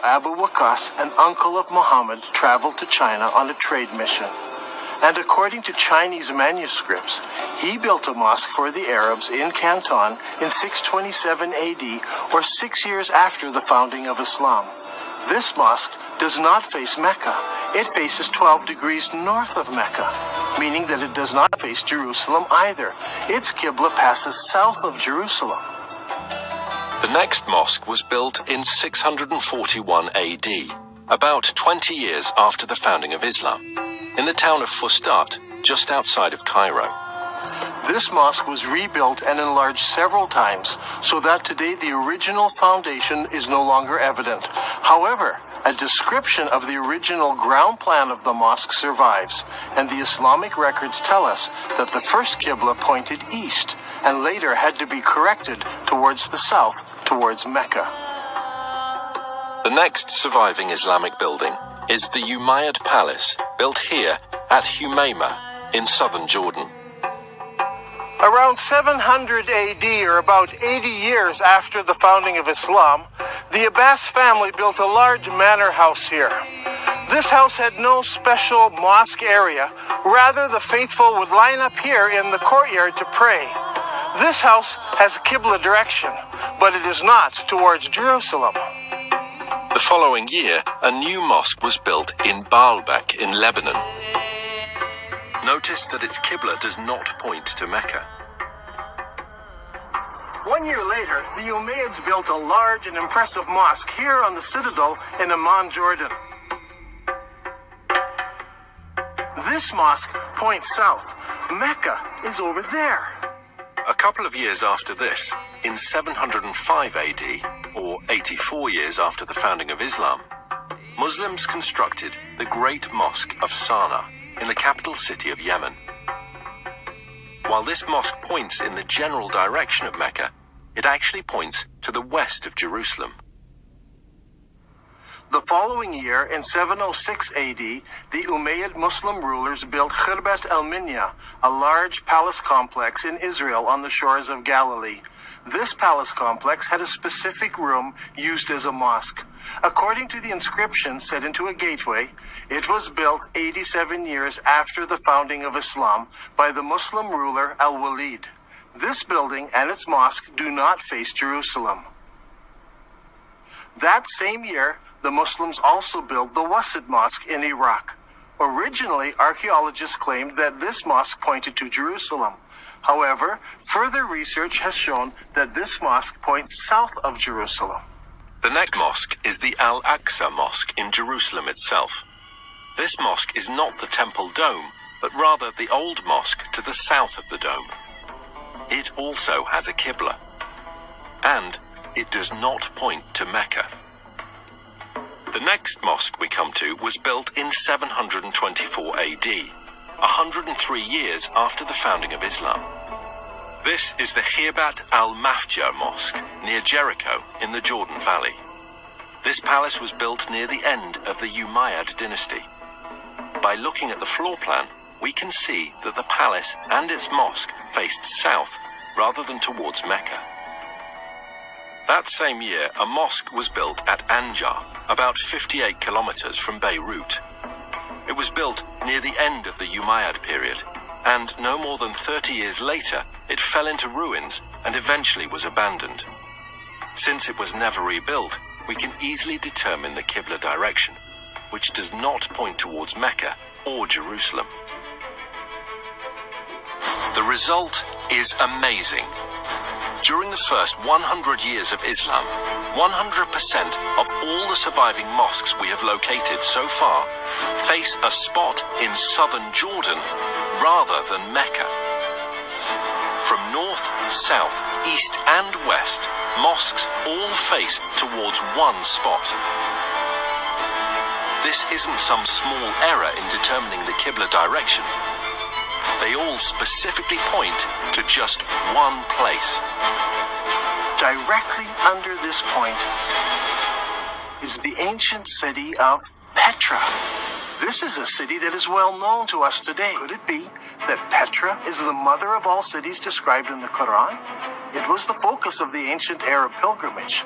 Abu Waqas, an uncle of Muhammad, traveled to China on a trade mission. And according to Chinese manuscripts, he built a mosque for the Arabs in Canton in 627 AD, or 6 years after the founding of Islam. This mosque does not face Mecca. It faces 12 degrees north of Mecca, meaning that it does not face Jerusalem either. Its Qibla passes south of Jerusalem. The next mosque was built in 641 AD, about 20 years after the founding of Islam, in the town of Fustat, just outside of Cairo. This mosque was rebuilt and enlarged several times, so that today the original foundation is no longer evident. However, a description of the original ground plan of the mosque survives, and the Islamic records tell us that the first Qibla pointed east, and later had to be corrected towards the south, towards Mecca. The next surviving Islamic building is the Umayyad Palace, built here at Humayma in southern Jordan. Around 700 AD, or about 80 years after the founding of Islam, the Abbas family built a large manor house here. This house had no special mosque area. Rather, the faithful would line up here in the courtyard to pray. This house has a Qibla direction, but it is not towards Jerusalem. The following year, a new mosque was built in Baalbek in Lebanon. Notice that its Qibla does not point to Mecca. 1 year later, the Umayyads built a large and impressive mosque here on the citadel in Amman, Jordan. This mosque points south. Mecca is over there. A couple of years after this, in 705 AD, or 84 years after the founding of Islam, Muslims constructed the Great Mosque of Sana'a in the capital city of Yemen. While this mosque points in the general direction of Mecca, it actually points to the west of Jerusalem. The following year, in 706 AD, the Umayyad Muslim rulers built Khirbat al-Minya, a large palace complex in Israel on the shores of Galilee. This palace complex had a specific room used as a mosque. According to the inscription set into a gateway, it was built 87 years after the founding of Islam by the Muslim ruler Al-Walid. This building and its mosque do not face Jerusalem. That same year, the Muslims also built the Wasit Mosque in Iraq. Originally, archaeologists claimed that this mosque pointed to Jerusalem. However, further research has shown that this mosque points south of Jerusalem. The next mosque is the Al-Aqsa Mosque in Jerusalem itself. This mosque is not the temple dome, but rather the old mosque to the south of the dome. It also has a Qibla, and it does not point to Mecca. The next mosque we come to was built in 724 AD, 103 years after the founding of Islam. This is the Khirbat al-Mafja Mosque near Jericho in the Jordan Valley. This palace was built near the end of the Umayyad dynasty. By looking at the floor plan, we can see that the palace and its mosque faced south rather than towards Mecca. That same year, a mosque was built at Anjar, about 58 kilometers from Beirut. It was built near the end of the Umayyad period, and no more than 30 years later, it fell into ruins and eventually was abandoned. Since it was never rebuilt, we can easily determine the Qibla direction, which does not point towards Mecca or Jerusalem. The result is amazing. During the first 100 years of Islam, 100% of all the surviving mosques we have located so far face a spot in southern Jordan rather than Mecca. From north, south, east and west, mosques all face towards one spot. This isn't some small error in determining the Qibla direction. They all specifically point to just one place. Directly under this point is the ancient city of Petra. This is a city that is well known to us today. Could it be that Petra is the mother of all cities described in the Quran? It was the focus of the ancient Arab pilgrimage.